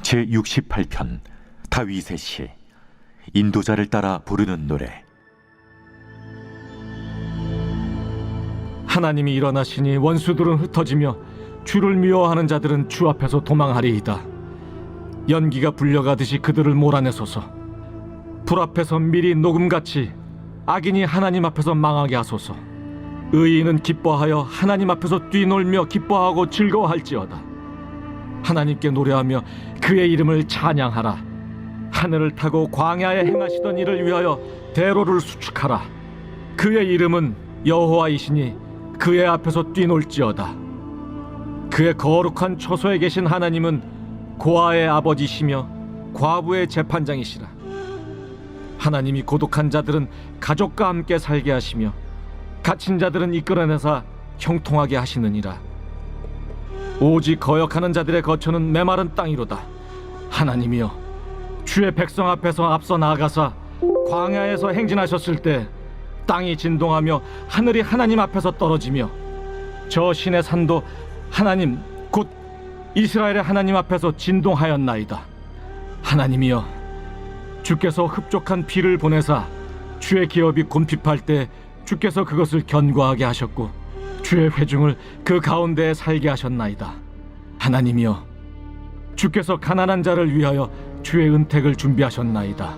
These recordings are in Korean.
제68편 다윗의 시. 인도자를 따라 부르는 노래. 하나님이 일어나시니 원수들은 흩어지며 주를 미워하는 자들은 주 앞에서 도망하리이다. 연기가 불려가듯이 그들을 몰아내소서. 불 앞에서 밀이 녹음같이 악인이 하나님 앞에서 망하게 하소서. 의인은 기뻐하여 하나님 앞에서 뛰놀며 기뻐하고 즐거워할지어다. 하나님께 노래하며 그의 이름을 찬양하라. 하늘을 타고 광야에 행하시던 일을 위하여 대로를 수축하라. 그의 이름은 여호와이시니 그의 앞에서 뛰놀지어다. 그의 거룩한 처소에 계신 하나님은 고아의 아버지시며 과부의 재판장이시라. 하나님이 고독한 자들은 가족과 함께 살게 하시며 갇힌 자들은 이끌어내사 형통하게 하시느니라. 오직 거역하는 자들의 거처는 메마른 땅이로다. 하나님이여, 주의 백성 앞에서 앞서 나아가사 광야에서 행진하셨을 때 땅이 진동하며 하늘이 하나님 앞에서 떨어지며 저 신의 산도 하나님 곧 이스라엘의 하나님 앞에서 진동하였나이다. 하나님이여, 주께서 흡족한 비를 보내사 주의 기업이 곰핍할 때 주께서 그것을 견고하게 하셨고 주의 회중을 그 가운데에 살게 하셨나이다. 하나님이여, 주께서 가난한 자를 위하여 주의 은택을 준비하셨나이다.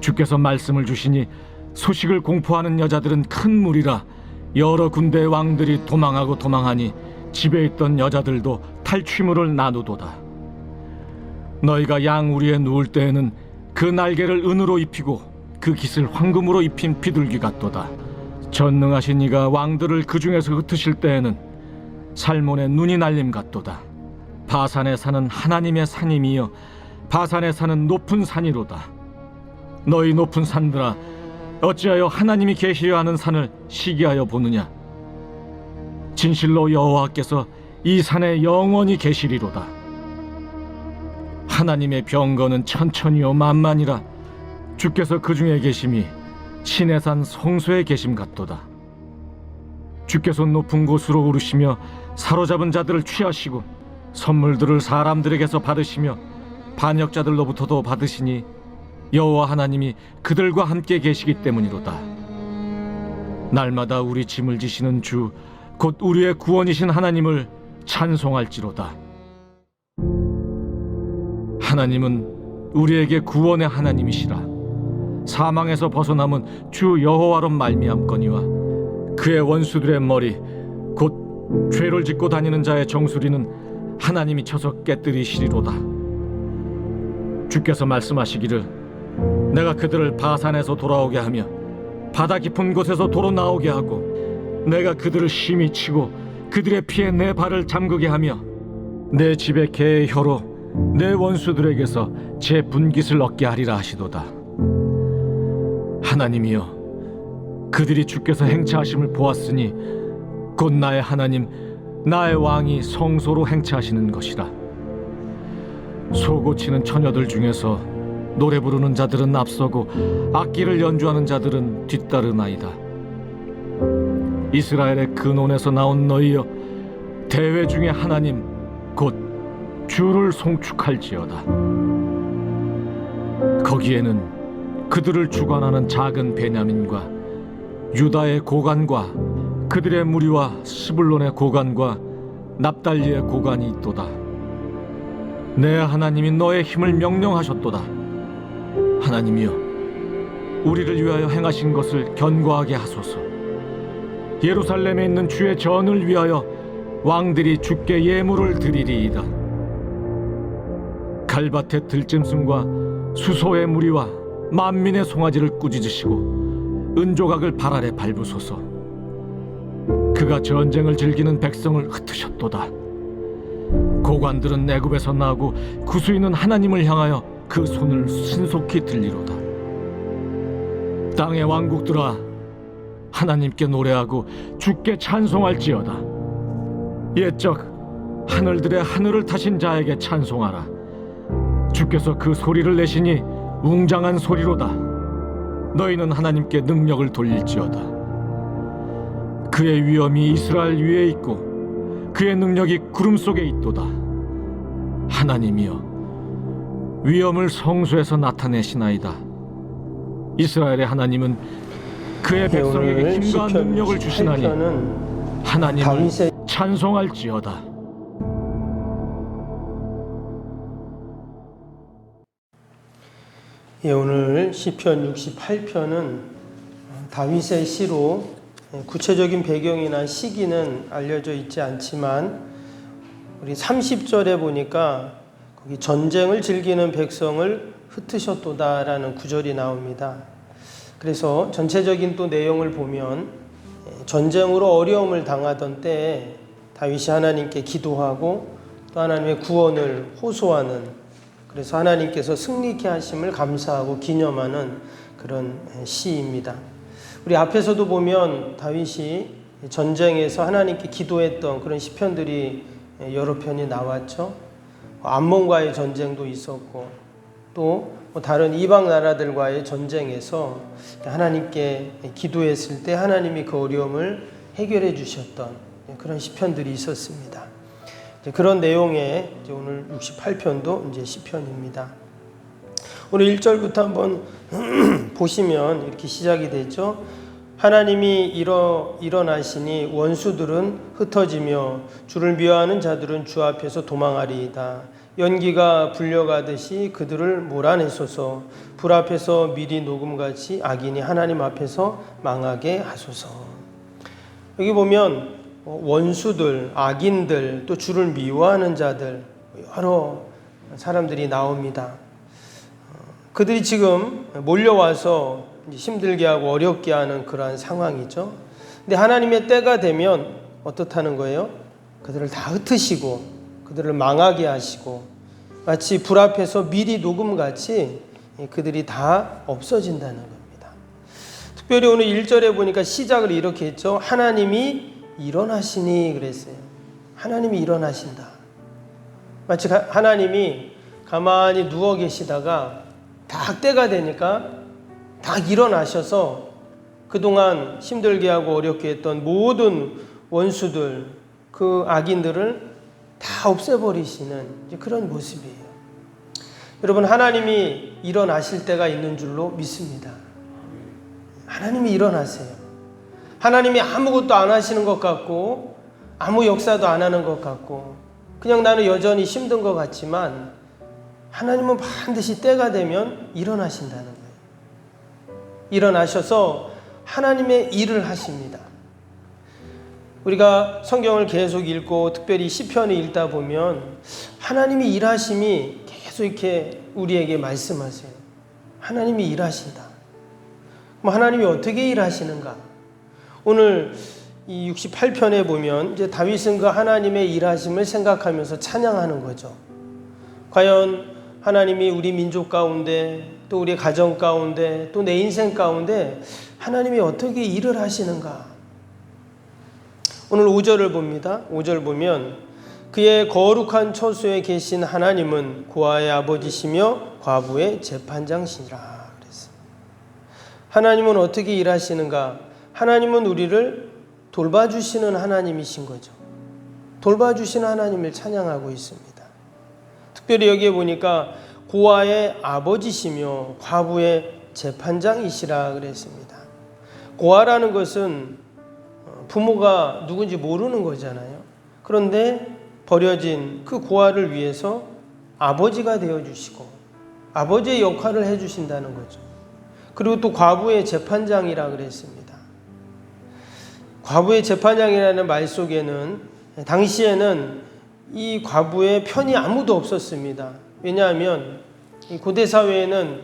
주께서 말씀을 주시니 소식을 공포하는 여자들은 큰 무리라. 여러 군대의 왕들이 도망하고 도망하니 집에 있던 여자들도 탈취물을 나누도다. 너희가 양 우리에 누울 때에는 그 날개를 은으로 입히고 그 깃을 황금으로 입힌 비둘기 같도다. 전능하신 이가 왕들을 그 중에서 흩으실 때에는 살몬의 눈이 날림 같도다. 바산에 사는 하나님의 산임이여, 바산에 사는 높은 산이로다. 너희 높은 산들아, 어찌하여 하나님이 계시려 하는 산을 시기하여 보느냐. 진실로 여호와께서 이 산에 영원히 계시리로다. 하나님의 병거는 천천히요 만만이라. 주께서 그 중에 계심이 신의 산 성소에 계심 같도다. 주께서 높은 곳으로 오르시며 사로잡은 자들을 취하시고 선물들을 사람들에게서 받으시며 반역자들로부터도 받으시니 여호와 하나님이 그들과 함께 계시기 때문이로다. 날마다 우리 짐을 지시는 주 곧 우리의 구원이신 하나님을 찬송할지로다. 하나님은 우리에게 구원의 하나님이시라. 사망에서 벗어남은 주 여호와로 말미암거니와 그의 원수들의 머리 곧 죄를 짓고 다니는 자의 정수리는 하나님이 쳐서 깨뜨리시리로다. 주께서 말씀하시기를 내가 그들을 바산에서 돌아오게 하며 바다 깊은 곳에서 도로 나오게 하고 내가 그들을 심히 치고 그들의 피에 내 발을 잠그게 하며 내 집의 개의 혀로 내 원수들에게서 제 분깃을 얻게 하리라 하시도다. 하나님이여, 그들이 주께서 행차하심을 보았으니 곧 나의 하나님 나의 왕이 성소로 행차하시는 것이라. 소고치는 처녀들 중에서 노래 부르는 자들은 앞서고 악기를 연주하는 자들은 뒤따르나이다. 이스라엘의 근원에서 나온 너희여, 대회 중에 하나님 곧 주를 송축할지어다. 거기에는 그들을 주관하는 작은 베냐민과 유다의 고관과 그들의 무리와 스불론의 고관과 납달리의 고관이 있도다. 내 하나님이 너의 힘을 명령하셨도다. 하나님이여, 우리를 위하여 행하신 것을 견고하게 하소서. 예루살렘에 있는 주의 전을 위하여 왕들이 주께 예물을 드리리이다. 갈밭의 들짐승과 수소의 무리와 만민의 송아지를 꾸짖으시고 은조각을 발 아래 밟으소서. 그가 전쟁을 즐기는 백성을 흩으셨도다. 고관들은 애굽에서 나고 구수인은 하나님을 향하여 그 손을 신속히 들리로다. 땅의 왕국들아, 하나님께 노래하고 주께 찬송할지어다. 옛적 하늘들의 하늘을 타신 자에게 찬송하라. 주께서 그 소리를 내시니 웅장한 소리로다. 너희는 하나님께 능력을 돌릴지어다. 그의 위엄이 이스라엘 위에 있고 그의 능력이 구름 속에 있도다. 하나님이여, 위엄을 성소에서 나타내시나이다. 이스라엘의 하나님은 그의 백성에게 오늘 힘과 시편 능력을 주시나니 68편은 하나님을 다윗의 찬송할지어다. 오늘 시편 68편은 다윗의 시로 구체적인 배경이나 시기는 알려져 있지 않지만 우리 30절에 보니까 거기 전쟁을 즐기는 백성을 흩으셨도다라는 구절이 나옵니다. 그래서 전체적인 또 내용을 보면 전쟁으로 어려움을 당하던 때에 다윗이 하나님께 기도하고 또 하나님의 구원을 호소하는, 그래서 하나님께서 승리케 하심을 감사하고 기념하는 그런 시입니다. 우리 앞에서도 보면 다윗이 전쟁에서 하나님께 기도했던 그런 시편들이 여러 편이 나왔죠. 암몬과의 전쟁도 있었고 또 다른 이방 나라들과의 전쟁에서 하나님께 기도했을 때 하나님이 그 어려움을 해결해 주셨던 그런 시편들이 있었습니다. 그런 내용의 오늘 68편도 이제 시편입니다. 오늘 1절부터 한번 보시면 이렇게 시작이 되죠. 하나님이 일어나시니 원수들은 흩어지며 주를 미워하는 자들은 주 앞에서 도망하리이다. 연기가 불려가듯이 그들을 몰아내소서. 불 앞에서 밀이 녹음같이 악인이 하나님 앞에서 망하게 하소서. 여기 보면 원수들, 악인들, 또 주를 미워하는 자들, 여러 사람들이 나옵니다. 그들이 지금 몰려와서 힘들게 하고 어렵게 하는 그러한 상황이죠. 근데 하나님의 때가 되면 어떻다는 거예요? 그들을 다 흩으시고 그들을 망하게 하시고 마치 불 앞에서 밀이 녹음같이 그들이 다 없어진다는 겁니다. 특별히 오늘 1절에 보니까 시작을 이렇게 했죠. 하나님이 일어나시니 그랬어요. 하나님이 일어나신다. 마치 하나님이 가만히 누워 계시다가 딱 때가 되니까 딱 일어나셔서 그동안 힘들게 하고 어렵게 했던 모든 원수들, 그 악인들을 다 없애버리시는 그런 모습이에요. 여러분, 하나님이 일어나실 때가 있는 줄로 믿습니다. 하나님이 일어나세요. 하나님이 아무것도 안 하시는 것 같고 아무 역사도 안 하는 것 같고 그냥 나는 여전히 힘든 것 같지만 하나님은 반드시 때가 되면 일어나신다는 거예요. 일어나셔서 하나님의 일을 하십니다. 우리가 성경을 계속 읽고 특별히 시편을 읽다 보면 하나님이 일하심이 계속 이렇게 우리에게 말씀하세요. 하나님이 일하신다. 그럼 하나님이 어떻게 일하시는가? 오늘 이 68편에 보면 이제 다윗은 그 하나님의 일하심을 생각하면서 찬양하는 거죠. 과연 하나님이 우리 민족 가운데 또 우리 가정 가운데 또 내 인생 가운데 하나님이 어떻게 일을 하시는가? 오늘 5절을 봅니다. 5절 보면 그의 거룩한 처소에 계신 하나님은 고아의 아버지시며 과부의 재판장시라 그랬어요. 하나님은 어떻게 일하시는가? 하나님은 우리를 돌봐주시는 하나님이신 거죠. 돌봐주시는 하나님을 찬양하고 있습니다. 특별히 여기에 보니까 고아의 아버지시며 과부의 재판장이시라 그랬습니다. 고아라는 것은 부모가 누군지 모르는 거잖아요. 그런데 버려진 그 고아를 위해서 아버지가 되어주시고 아버지의 역할을 해주신다는 거죠. 그리고 또 과부의 재판장이라 그랬습니다. 과부의 재판장이라는 말 속에는 당시에는 이 과부의 편이 아무도 없었습니다. 왜냐하면 이 고대 사회에는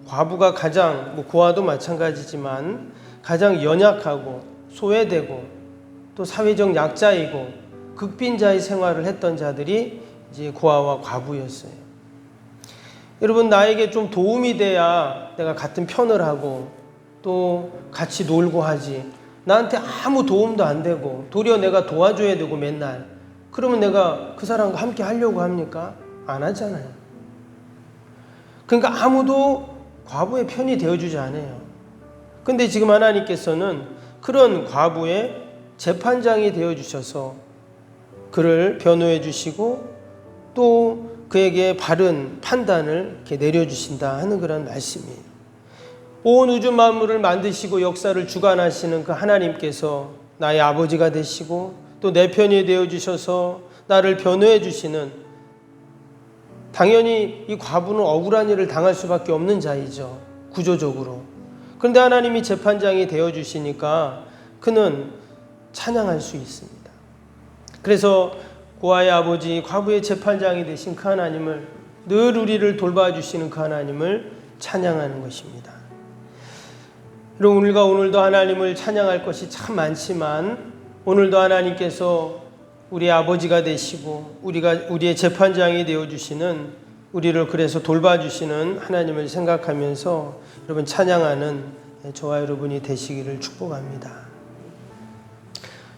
과부가 가장, 고아도 마찬가지지만 가장 연약하고 소외되고 또 사회적 약자이고 극빈자의 생활을 했던 자들이 이제 고아와 과부였어요. 여러분, 나에게 좀 도움이 돼야 내가 같은 편을 하고 또 같이 놀고 하지. 나한테 아무 도움도 안 되고 도리어 내가 도와줘야 되고 맨날 그러면 내가 그 사람과 함께 하려고 합니까? 안 하잖아요. 그러니까 아무도 과부의 편이 되어주지 않아요. 근데 지금 하나님께서는 그런 과부의 재판장이 되어주셔서 그를 변호해 주시고 또 그에게 바른 판단을 이렇게 내려주신다 하는 그런 말씀이에요. 온 우주 만물을 만드시고 역사를 주관하시는 그 하나님께서 나의 아버지가 되시고 또 내 편이 되어주셔서 나를 변호해 주시는, 당연히 이 과부는 억울한 일을 당할 수밖에 없는 자이죠, 구조적으로. 그런데 하나님이 재판장이 되어주시니까 그는 찬양할 수 있습니다. 그래서 고아의 아버지, 과부의 재판장이 되신 그 하나님을, 늘 우리를 돌봐주시는 그 하나님을 찬양하는 것입니다. 여러분, 우리가 오늘도 하나님을 찬양할 것이 참 많지만 오늘도 하나님께서 우리의 아버지가 되시고 우리의 재판장이 되어주시는, 우리를 그래서 돌봐주시는 하나님을 생각하면서 여러분 찬양하는 저와 여러분이 되시기를 축복합니다.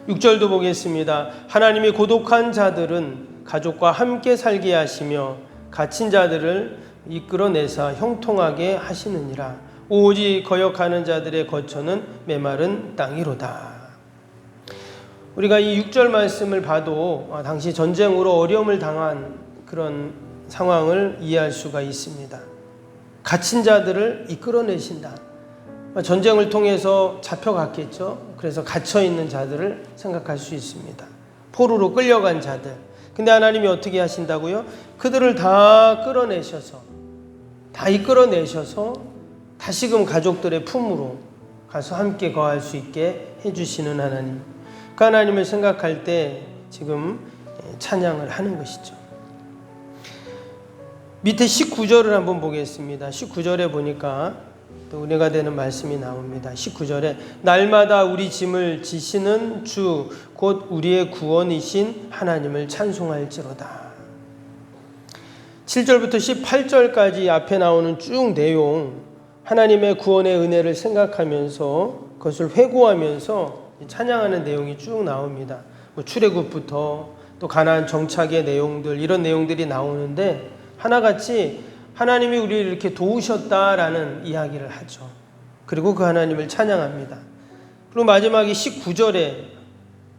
6절도 보겠습니다. 하나님이 고독한 자들은 가족과 함께 살게 하시며 갇힌 자들을 이끌어내사 형통하게 하시느니라. 오직 거역하는 자들의 거처는 메마른 땅이로다. 우리가 이 6절 말씀을 봐도 당시 전쟁으로 어려움을 당한 그런 상황을 이해할 수가 있습니다. 갇힌 자들을 이끌어내신다. 전쟁을 통해서 잡혀갔겠죠. 그래서 갇혀있는 자들을 생각할 수 있습니다. 포로로 끌려간 자들. 근데 하나님이 어떻게 하신다고요? 그들을 다 끌어내셔서, 다 이끌어내셔서 다시금 가족들의 품으로 가서 함께 거할 수 있게 해주시는 하나님. 그 하나님을 생각할 때 지금 찬양을 하는 것이죠. 밑에 19절을 한번 보겠습니다. 19절에 보니까 또 은혜가 되는 말씀이 나옵니다. 19절에 날마다 우리 짐을 지시는 주 곧 우리의 구원이신 하나님을 찬송할지로다. 7절부터 18절까지 앞에 나오는 쭉 내용, 하나님의 구원의 은혜를 생각하면서 그것을 회고하면서 찬양하는 내용이 쭉 나옵니다. 출애굽부터 또 가나안 정착의 내용들, 이런 내용들이 나오는데 하나같이 하나님이 우리를 이렇게 도우셨다라는 이야기를 하죠. 그리고 그 하나님을 찬양합니다. 그리고 마지막에 19절에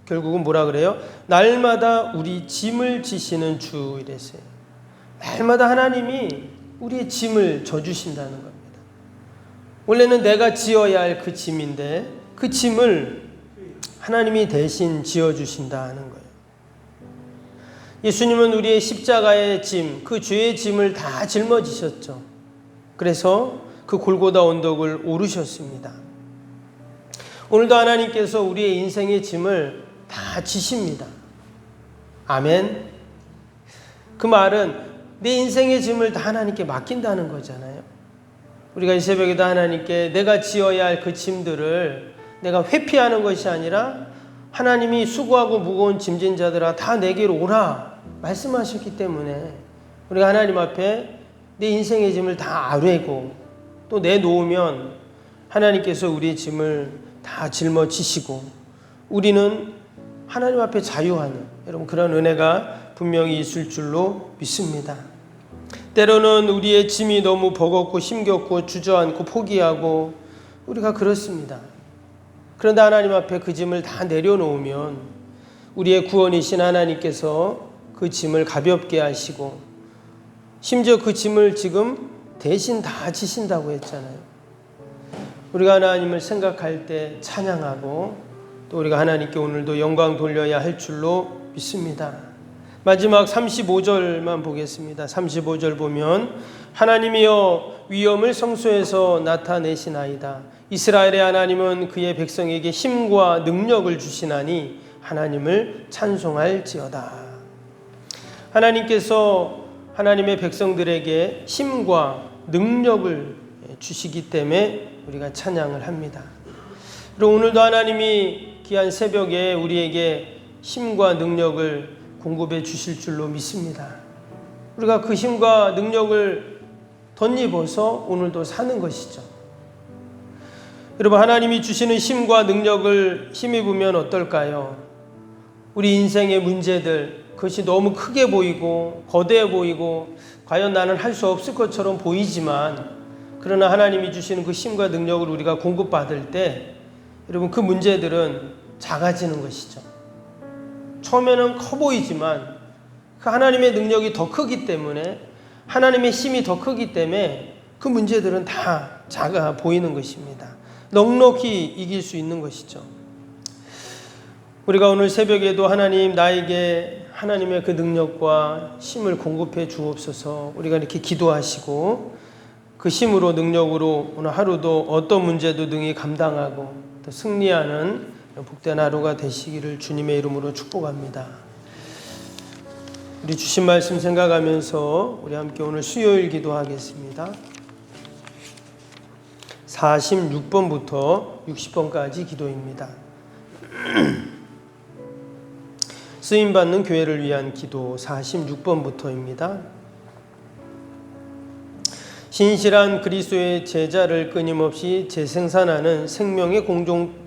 결국은 뭐라 그래요? 날마다 우리 짐을 지시는 주 이랬어요. 날마다 하나님이 우리의 짐을 져주신다는 겁니다. 원래는 내가 지어야 할 그 짐인데 그 짐을 하나님이 대신 지어주신다는 거예요. 예수님은 우리의 십자가의 짐, 그 죄의 짐을 다 짊어지셨죠. 그래서 그 골고다 언덕을 오르셨습니다. 오늘도 하나님께서 우리의 인생의 짐을 다 지십니다. 아멘. 그 말은 내 인생의 짐을 다 하나님께 맡긴다는 거잖아요. 우리가 이 새벽에도 하나님께 내가 지어야 할 그 짐들을 내가 회피하는 것이 아니라 하나님이 수고하고 무거운 짐진 자들아 다 내게로 오라 말씀하셨기 때문에 우리가 하나님 앞에 내 인생의 짐을 다 아뢰고 또 내놓으면 하나님께서 우리의 짐을 다 짊어지시고 우리는 하나님 앞에 자유하는, 여러분, 그런 은혜가 분명히 있을 줄로 믿습니다. 때로는 우리의 짐이 너무 버겁고 힘겹고 주저앉고 포기하고 우리가 그렇습니다. 그런데 하나님 앞에 그 짐을 다 내려놓으면 우리의 구원이신 하나님께서 그 짐을 가볍게 하시고 심지어 그 짐을 지금 대신 다 지신다고 했잖아요. 우리가 하나님을 생각할 때 찬양하고 또 우리가 하나님께 오늘도 영광 돌려야 할 줄로 믿습니다. 마지막 35절만 보겠습니다. 35절 보면 하나님이여 위엄을 성소에서 나타내시나이다. 이스라엘의 하나님은 그의 백성에게 힘과 능력을 주시나니 하나님을 찬송할지어다. 하나님께서 하나님의 백성들에게 힘과 능력을 주시기 때문에 우리가 찬양을 합니다. 그리고 오늘도 하나님이 귀한 새벽에 우리에게 힘과 능력을 공급해 주실 줄로 믿습니다. 우리가 그 힘과 능력을 덧입어서 오늘도 사는 것이죠. 여러분, 하나님이 주시는 힘과 능력을 힘입으면 어떨까요? 우리 인생의 문제들, 그것이 너무 크게 보이고 거대해 보이고 과연 나는 할 수 없을 것처럼 보이지만 그러나 하나님이 주시는 그 힘과 능력을 우리가 공급받을 때 여러분 그 문제들은 작아지는 것이죠. 처음에는 커 보이지만 그 하나님의 능력이 더 크기 때문에, 하나님의 힘이 더 크기 때문에 그 문제들은 다 작아 보이는 것입니다. 넉넉히 이길 수 있는 것이죠. 우리가 오늘 새벽에도 하나님, 나에게 하나님의 그 능력과 힘을 공급해 주옵소서, 우리가 이렇게 기도하시고 그 힘으로, 능력으로 오늘 하루도 어떤 문제도 능히 감당하고 또 승리하는 복된 하루가 되시기를 주님의 이름으로 축복합니다. 우리 주신 말씀 생각하면서 우리 함께 오늘 수요일 기도하겠습니다. 46번부터 60번까지 기도입니다. 쓰임받는 교회를 위한 기도 46번부터입니다. 신실한 그리스도의 제자를 끊임없이 재생산하는 생명의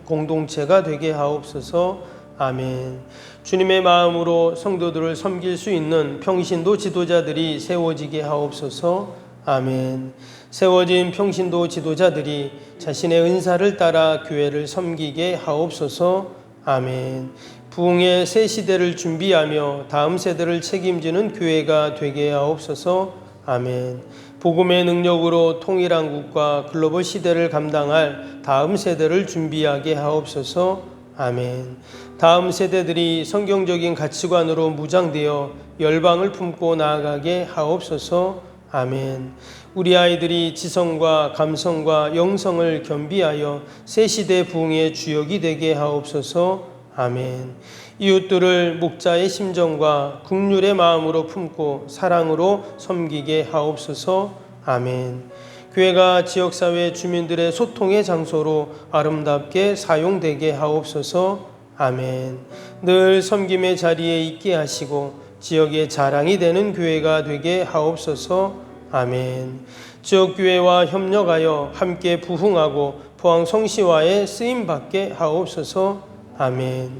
공동체가 되게 하옵소서. 아멘. 주님의 마음으로 성도들을 섬길 수 있는 평신도 지도자들이 세워지게 하옵소서. 아멘. 세워진 평신도 지도자들이 자신의 은사를 따라 교회를 섬기게 하옵소서. 아멘. 부흥의 새 시대를 준비하며 다음 세대를 책임지는 교회가 되게 하옵소서. 아멘. 복음의 능력으로 통일한국과 글로벌 시대를 감당할 다음 세대를 준비하게 하옵소서. 아멘. 다음 세대들이 성경적인 가치관으로 무장되어 열방을 품고 나아가게 하옵소서. 아멘. 우리 아이들이 지성과 감성과 영성을 겸비하여 새 시대 부흥의 주역이 되게 하옵소서. 아멘. 이웃들을 목자의 심정과 긍휼의 마음으로 품고 사랑으로 섬기게 하옵소서. 아멘. 교회가 지역사회 주민들의 소통의 장소로 아름답게 사용되게 하옵소서. 아멘. 늘 섬김의 자리에 있게 하시고 지역의 자랑이 되는 교회가 되게 하옵소서. 아멘. 지역교회와 협력하여 함께 부흥하고 포항 성시화에 쓰임받게 하옵소서. 아멘.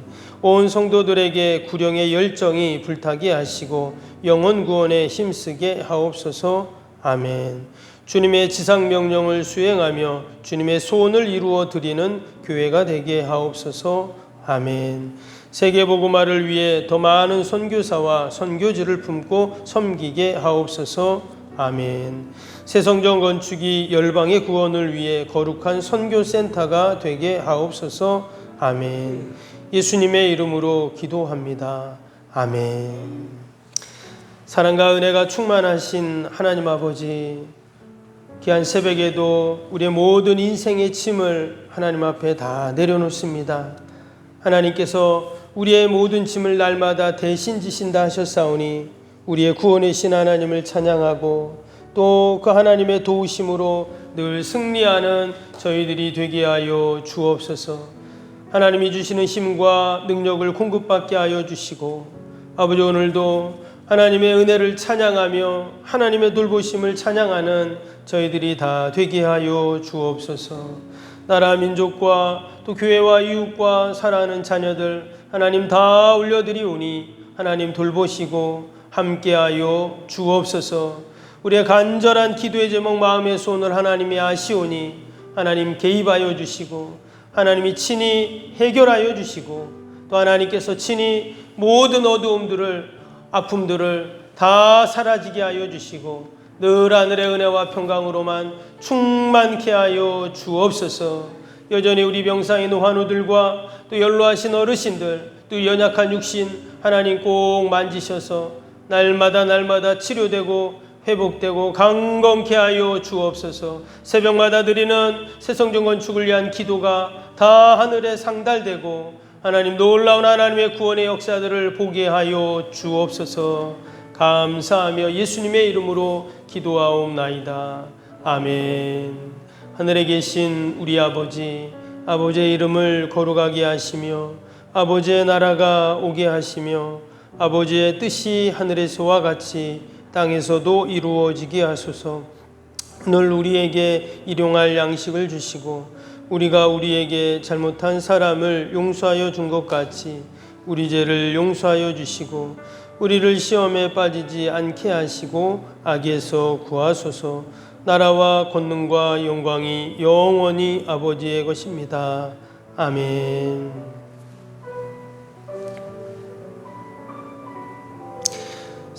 온 성도들에게 구령의 열정이 불타게 하시고 영혼 구원에 힘쓰게 하옵소서. 아멘. 주님의 지상명령을 수행하며 주님의 소원을 이루어 드리는 교회가 되게 하옵소서. 아멘. 세계복음화를 위해 더 많은 선교사와 선교지를 품고 섬기게 하옵소서. 아멘. 새성전 건축이 열방의 구원을 위해 거룩한 선교센터가 되게 하옵소서. 아멘. 예수님의 이름으로 기도합니다. 아멘. 사랑과 은혜가 충만하신 하나님 아버지, 귀한 새벽에도 우리의 모든 인생의 짐을 하나님 앞에 다 내려놓습니다. 하나님께서 우리의 모든 짐을 날마다 대신 지신다 하셨사오니 우리의 구원의 신 하나님을 찬양하고 또 그 하나님의 도우심으로 늘 승리하는 저희들이 되게 하여 주옵소서. 하나님이 주시는 힘과 능력을 공급받게 하여 주시고, 아버지, 오늘도 하나님의 은혜를 찬양하며 하나님의 돌보심을 찬양하는 저희들이 다 되게 하여 주옵소서. 나라 민족과 또 교회와 이웃과 사랑하는 자녀들 하나님 다 올려드리오니 하나님 돌보시고 함께하여 주옵소서. 우리의 간절한 기도의 제목 마음의 소원을 하나님이 아시오니 하나님 개입하여 주시고 하나님이 친히 해결하여 주시고 또 하나님께서 친히 모든 어두움들을, 아픔들을 다 사라지게 하여 주시고 늘 하늘의 은혜와 평강으로만 충만케 하여 주옵소서. 여전히 우리 병상의 노환우들과 또 연로하신 어르신들, 또 연약한 육신 하나님 꼭 만지셔서 날마다 치료되고 회복되고 강건케 하여 주옵소서. 새벽마다 드리는 새성전 건축을 위한 기도가 다 하늘에 상달되고 하나님 놀라운 하나님의 구원의 역사들을 보게 하여 주옵소서. 감사하며 예수님의 이름으로 기도하옵나이다. 아멘. 하늘에 계신 우리 아버지, 아버지의 이름을 거룩하게 하시며 아버지의 나라가 오게 하시며 아버지의 뜻이 하늘에서와 같이 땅에서도 이루어지게 하소서. 늘 우리에게 일용할 양식을 주시고 우리가 우리에게 잘못한 사람을 용서하여 준 것 같이 우리 죄를 용서하여 주시고 우리를 시험에 빠지지 않게 하시고 악에서 구하소서. 나라와 권능과 영광이 영원히 아버지의 것입니다. 아멘.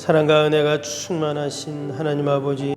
사랑과 은혜가 충만하신 하나님 아버지